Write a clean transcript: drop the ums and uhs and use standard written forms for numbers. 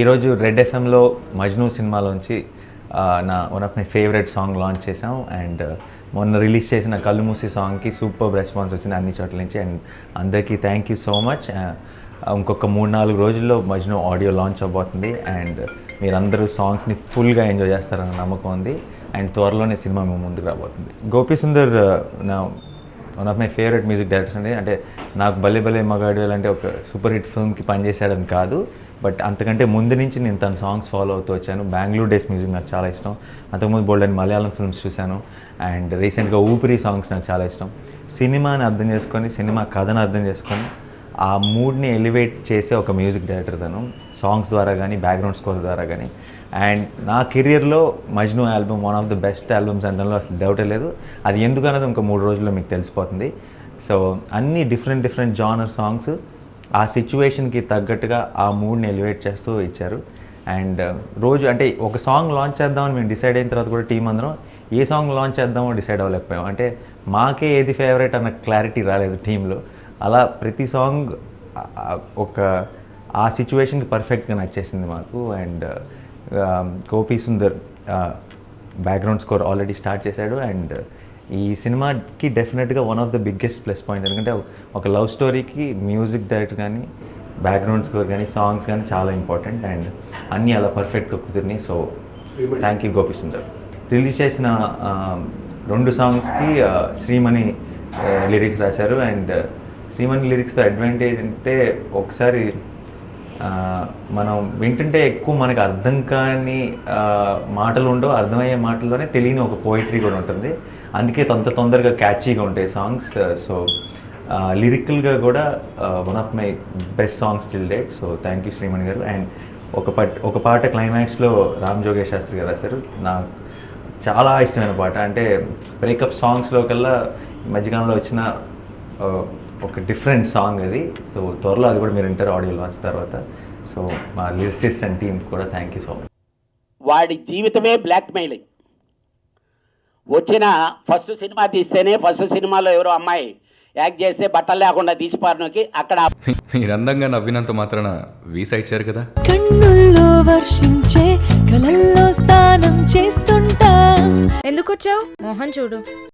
ఈరోజు రెడ్ ఎఫ్ఎంలో మజ్ను సినిమాలోంచి one of my favourite song launch చేసాం. అండ్ మొన్న రిలీజ్ చేసిన కళ్ళు మూసి సాంగ్కి సూపర్ రెస్పాన్స్ వచ్చింది అన్ని చోట్ల నుంచి. అండ్ అందరికీ థ్యాంక్ యూ సో మచ్. ఇంకొక 3-4 రోజుల్లో మజ్ను ఆడియో లాంచ్ అవబోతుంది. అండ్ మీరందరూ సాంగ్స్ని ఫుల్గా ఎంజాయ్ చేస్తారన్న నమ్మకం ఉంది. అండ్ త్వరలోనే సినిమా మేము ముందుకు రాబోతుంది. గోపీ సుందర్ నా one of my favourite music directors అండి. అంటే నాకు భలే భలే మగాడు అంటే ఒక సూపర్ హిట్ ఫిల్మ్కి పనిచేశాడని కాదు, బట్ అంతకంటే ముందు నుంచి నేను తన సాంగ్స్ ఫాలో అవుతూ వచ్చాను. బెంగళూరు డేస్ మ్యూజిక్ నాకు చాలా ఇష్టం. అంతకుముందు బోల్డ్ అని మలయాళం ఫిల్మ్స్ చూశాను. అండ్ రీసెంట్గా ఊపిరి సాంగ్స్ నాకు చాలా ఇష్టం. సినిమాని అర్థం చేసుకొని, సినిమా కథను అర్థం చేసుకొని ఆ మూడ్ని ఎలివేట్ చేసే ఒక మ్యూజిక్ డైరెక్టర్ తను, సాంగ్స్ ద్వారా కానీ బ్యాక్గ్రౌండ్ స్కోర్ ద్వారా కానీ. అండ్ నా కెరియర్లో Majnu album one of the best albums అనడంలో అసలు డౌటే లేదు. అది ఎందుకు అన్నది ఇంకో 3 రోజుల్లో మీకు తెలిసిపోతుంది. సో అన్ని డిఫరెంట్ జానర్ సాంగ్స్ ఆ సిచ్యువేషన్కి తగ్గట్టుగా ఆ మూడ్ని ఎలివేట్ చేస్తూ ఇచ్చారు. అండ్ రోజు అంటే ఒక సాంగ్ లాంచ్ చేద్దామని మేము డిసైడ్ అయిన తర్వాత కూడా టీం అందరం ఏ సాంగ్ లాంచ్ చేద్దామో డిసైడ్ అవ్వలేకపోయాం. అంటే మాకే ఏది ఫేవరెట్ అన్న క్లారిటీ రాలేదు టీంలో. అలా ప్రతి సాంగ్ ఒక ఆ సిచ్యువేషన్కి పర్ఫెక్ట్గా నచ్చేసింది మాకు. And Gopi Sundar background score already start చేశాడు. అండ్ ఈ సినిమాకి డెఫినెట్గా one of the biggest plus point, ఎందుకంటే ఒక లవ్ స్టోరీకి మ్యూజిక్ డైరెక్టర్ కానీ బ్యాక్గ్రౌండ్ స్కోర్ కానీ సాంగ్స్ కానీ చాలా ఇంపార్టెంట్. అండ్ అన్నీ అలా పర్ఫెక్ట్గా కుదిరినాయి. So thank you Gopi Sundar. Release చేసిన 2 సాంగ్స్కి శ్రీమణి లిరిక్స్ రాశారు. అండ్ శ్రీమణి లిరిక్స్తో అడ్వాంటేజ్ అంటే ఒకసారి మనం వింటుంటే ఎక్కువ మనకు అర్థం కాని మాటలు ఉండవు, అర్థమయ్యే మాటల్లోనే తెలియని ఒక పోయిటరీ కూడా ఉంటుంది. అందుకే అంత తొందరగా క్యాచీగా ఉంటాయి సాంగ్స్. సో లిరికల్గా కూడా one of my best songs till date. So thank you Shreemani గారు. అండ్ ఒక పాట క్లైమాక్స్లో రామ్ జోగేష్ శాస్త్రి గారు రాశారు. నాకు చాలా ఇష్టమైన పాట. అంటే బ్రేకప్ సాంగ్స్లో కల్లా మధ్యకాలంలో వచ్చిన ఒక డిఫరెంట్ సాంగ్ అది. సో త్వరలో అది కూడా మీరు వింటారు ఆడియో లాంచ్ తర్వాత. సో మా లిరిసిస్ట్ అండ్ టీమ్ కూడా థ్యాంక్ యూ సో మచ్. వాడి జీవితమే బ్లాక్మెయిలింగ్. వచ్చిన ఫస్ట్ సినిమా తీస్తేనే ఫస్ట్ సినిమాలో ఎవరో అమ్మాయి యాక్ట్ చేస్తే బట్టలు లేకుండా తీసిపారనోకి అక్కడ మీరు అందంగా నవ్వినంత మాత్రాన వీసా ఇచ్చారు కదా. కన్నుల్లో వర్షించే కలల్లో స్నానం చేస్తుంటా. ఎందుకు వచ్చావు? మోహన్ చూడు.